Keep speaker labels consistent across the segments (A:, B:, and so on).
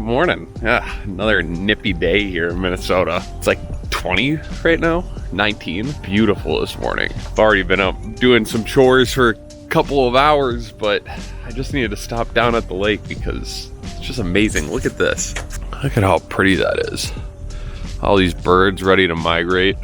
A: morning. Yeah, another nippy day here in Minnesota. It's like 20 right now, 19. Beautiful this morning. I've already been up doing some chores for a couple of hours, but I just needed to stop down at the lake because it's just amazing. Look at this. Look at how pretty that is. All these birds ready to migrate.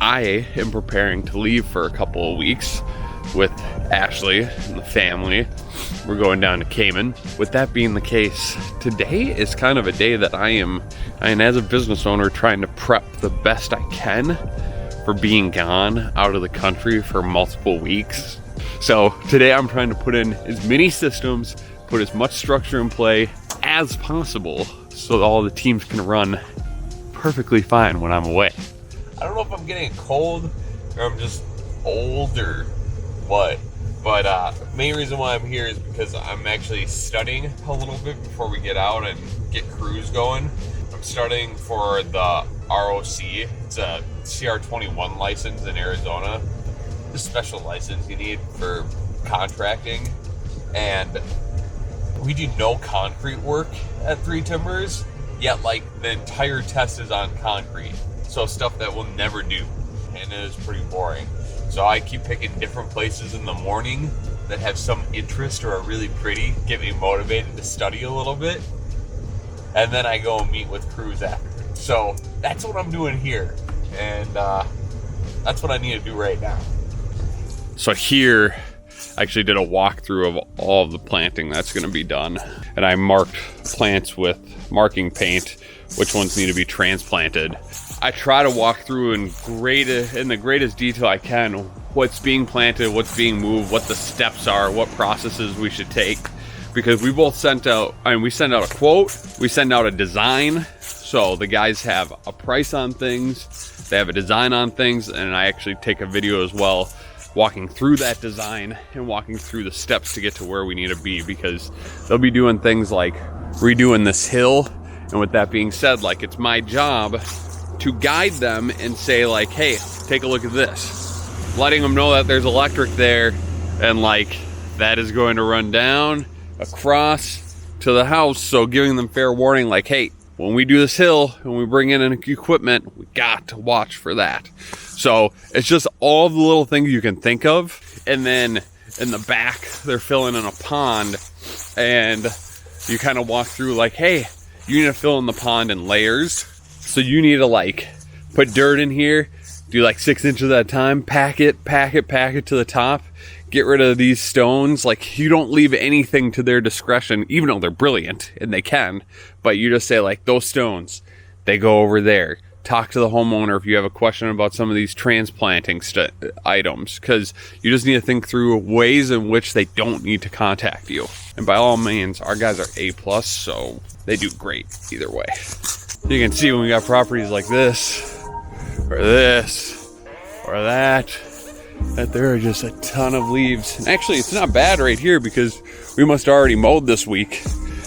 A: I am preparing to leave for a couple of weeks with Ashley and the family. We're going down to Cayman. With that being the case, today is kind of a day that I am, as a business owner, trying to prep the best I can for being gone out of the country for multiple weeks. So today I'm trying to put in as many systems, put as much structure in play as possible so that all the teams can run perfectly fine when I'm away. I don't know if I'm getting a cold or I'm just old or what, but main reason why I'm here is because I'm actually studying a little bit before we get out and get crews going. I'm studying for the ROC. It's a CR21 license in Arizona. It's a special license you need for contracting, and we do no concrete work at Three Timbers, yet like the entire test is on concrete. So stuff that we'll never do, and it is pretty boring. So I keep picking different places in the morning that have some interest or are really pretty, get me motivated to study a little bit, and then I go and meet with crews after. So that's what I'm doing here, and that's what I need to do right now. So here, I actually did a walkthrough of all of the planting that's going to be done, and I marked plants with marking paint, which ones need to be transplanted. I try to walk through in the greatest detail I can what's being planted, what's being moved, what the steps are, what processes we should take, because we both sent out, we send out a quote, we send out a design, so the guys have a price on things, they have a design on things, and I actually take a video as well walking through that design and walking through the steps to get to where we need to be, because they'll be doing things like redoing this hill, and with that being said, like, it's my job to guide them and say like, hey, take a look at this, letting them know that there's electric there and like that is going to run down across to the house. So giving them fair warning, like, hey, when we do this hill and we bring in equipment, we got to watch for that. So it's just all the little things you can think of. And then in the back, they're filling in a pond, and you kind of walk through like, hey, you need to fill in the pond in layers. So you need to like put dirt in here, do like 6 inches at a time, pack it to the top, get rid of these stones. Like, you don't leave anything to their discretion, even though they're brilliant and they can, but you just say like, those stones, they go over there. Talk to the homeowner if you have a question about some of these transplanting items, because you just need to think through ways in which they don't need to contact you. And by all means, our guys are A+, so they do great either way. You can see when we got properties like this, or that there are just a ton of leaves. And actually, it's not bad right here because we must have already mowed this week.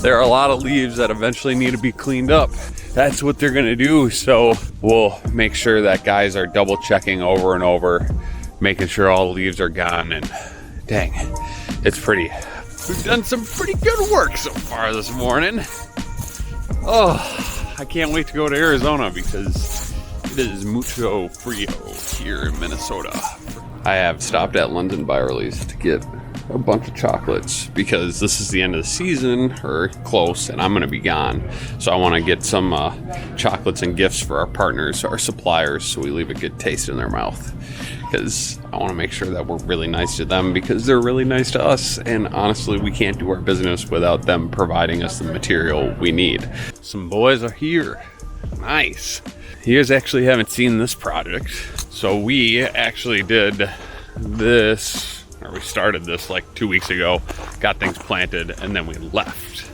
A: There are a lot of leaves that eventually need to be cleaned up. That's what they're gonna do. So we'll make sure that guys are double checking over and over, making sure all the leaves are gone. And dang, it's pretty. We've done some pretty good work so far this morning. Oh, I can't wait to go to Arizona because it is mucho frio here in Minnesota. I have stopped at London Byerly's to get a bunch of chocolates because this is the end of the season, or close, and I'm going to be gone. So I want to get some chocolates and gifts for our partners, our suppliers, so we leave a good taste in their mouth. Because I want to make sure that we're really nice to them because they're really nice to us. And honestly, we can't do our business without them providing us the material we need. Some boys are here. Nice. You guys actually haven't seen this project. So we actually did this, or we started this like 2 weeks ago, got things planted, and then we left.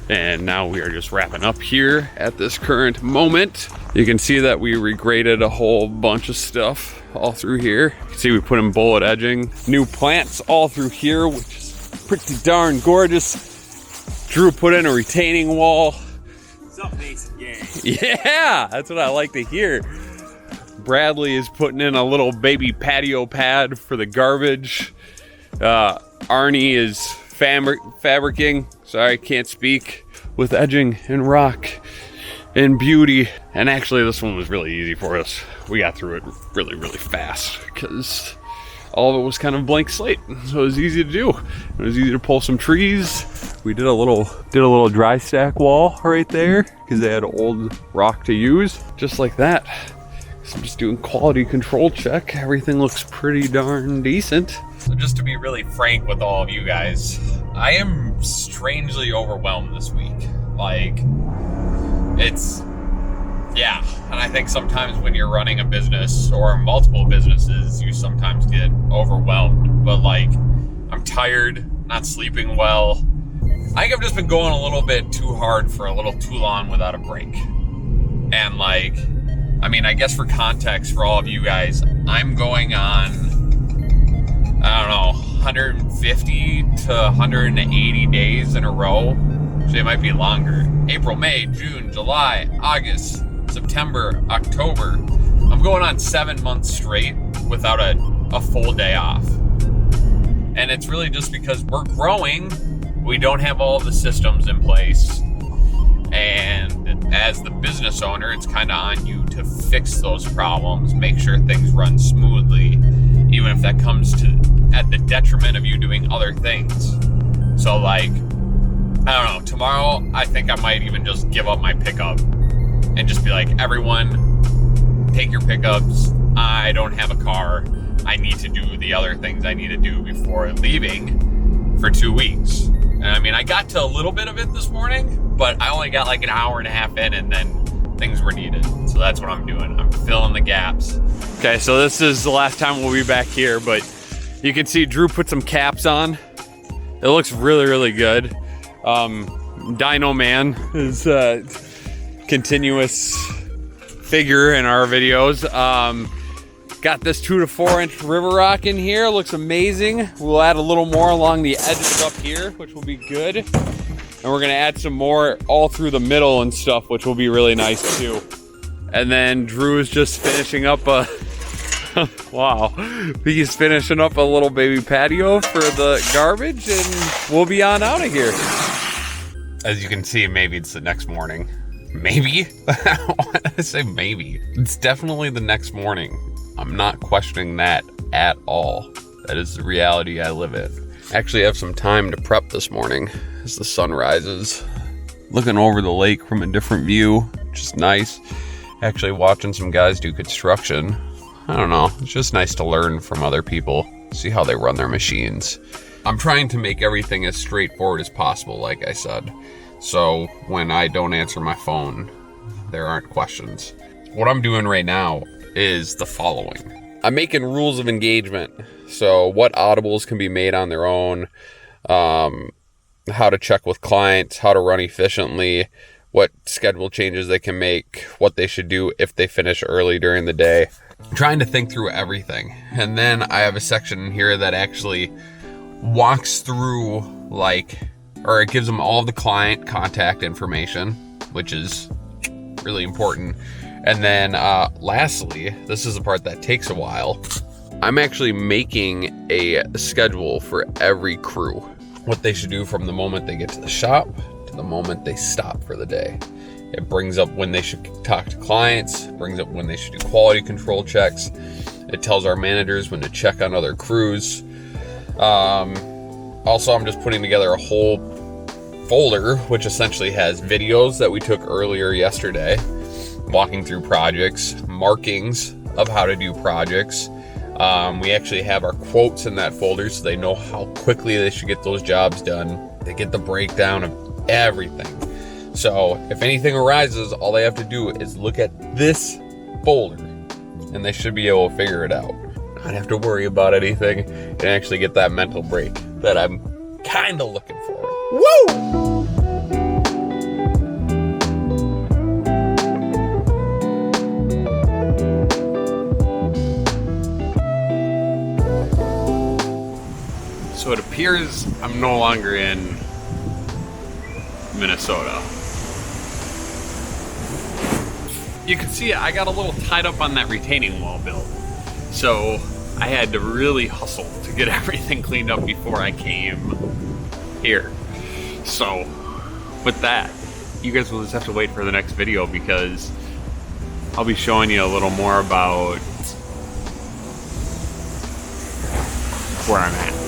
A: And now we are just wrapping up here at this current moment. You can see that we regraded a whole bunch of stuff all through here. You can see we put in bullet edging, new plants all through here, which is pretty darn gorgeous. Drew put in a retaining wall.
B: What's up, Mason gang?
A: Yeah, that's what I like to hear. Bradley is putting in a little baby patio pad for the garbage. Arnie is fabricing. Sorry, can't speak. with edging and rock and beauty. And actually this one was really easy for us. We got through it really, really fast because all of it was kind of blank slate. So it was easy to do. It was easy to pull some trees. We did a little dry stack wall right there because they had old rock to use, just like that. So I'm just doing quality control check. Everything looks pretty darn decent. So just to be really frank with all of you guys, I am strangely overwhelmed this week. Like, yeah, and I think sometimes when you're running a business or multiple businesses, you sometimes get overwhelmed. But like, I'm tired, not sleeping well. I think I've just been going a little bit too hard for a little too long without a break. And like, I mean, I guess for context for all of you guys, I'm going on, I don't know, 150 to 180 days in a row. So it might be longer. April, May, June, July, August, September, October. I'm going on 7 months straight without a full day off. And it's really just because we're growing. We don't have all the systems in place. And as the business owner, it's kind of on you to fix those problems, make sure things run smoothly, even if that comes to at the detriment of you doing other things. So like, I don't know, tomorrow I think I might even just give up my pickup and just be like, everyone, take your pickups. I don't have a car. I need to do the other things I need to do before leaving for 2 weeks. And I mean, I got to a little bit of it this morning, but I only got like an hour and a half in and then things were needed. So that's what I'm doing. I'm filling the gaps. Okay, so this is the last time we'll be back here, but you can see Drew put some caps on. It looks really, really good. Dino Man is a continuous figure in our videos. Got this 2 to 4 inch river rock in here. Looks amazing. We'll add a little more along the edges up here, which will be good. And we're gonna add some more all through the middle and stuff, which will be really nice too. And then Drew is just finishing up a, wow. He's finishing up a little baby patio for the garbage and we'll be on out of here. As you can see, maybe it's the next morning. Maybe? Why did I say maybe? It's definitely the next morning. I'm not questioning that at all. That is the reality I live in. Actually, I have some time to prep this morning as the sun rises. Looking over the lake from a different view, which is nice. Actually watching some guys do construction. I don't know, it's just nice to learn from other people, see how they run their machines. I'm trying to make everything as straightforward as possible, like I said. So when I don't answer my phone, there aren't questions. What I'm doing right now is the following. I'm making rules of engagement. So what audibles can be made on their own, how to check with clients, how to run efficiently, what schedule changes they can make, what they should do if they finish early during the day. I'm trying to think through everything. And then I have a section here that actually walks through or it gives them all of the client contact information, which is really important. And then lastly, this is the part that takes a while. I'm actually making a schedule for every crew, what they should do from the moment they get to the shop to the moment they stop for the day. It brings up when they should talk to clients, brings up when they should do quality control checks. It tells our managers when to check on other crews. Also, I'm just putting together a whole folder, which essentially has videos that we took earlier yesterday, walking through projects, markings of how to do projects. We actually have our quotes in that folder so they know how quickly they should get those jobs done. They get the breakdown of everything. So if anything arises, all they have to do is look at this folder and they should be able to figure it out. Not have to worry about anything and actually get that mental break that I'm kind of looking for. Woo! So it appears I'm no longer in Minnesota. You can see I got a little tied up on that retaining wall build. So I had to really hustle to get everything cleaned up before I came here. So with that, you guys will just have to wait for the next video because I'll be showing you a little more about where I'm at.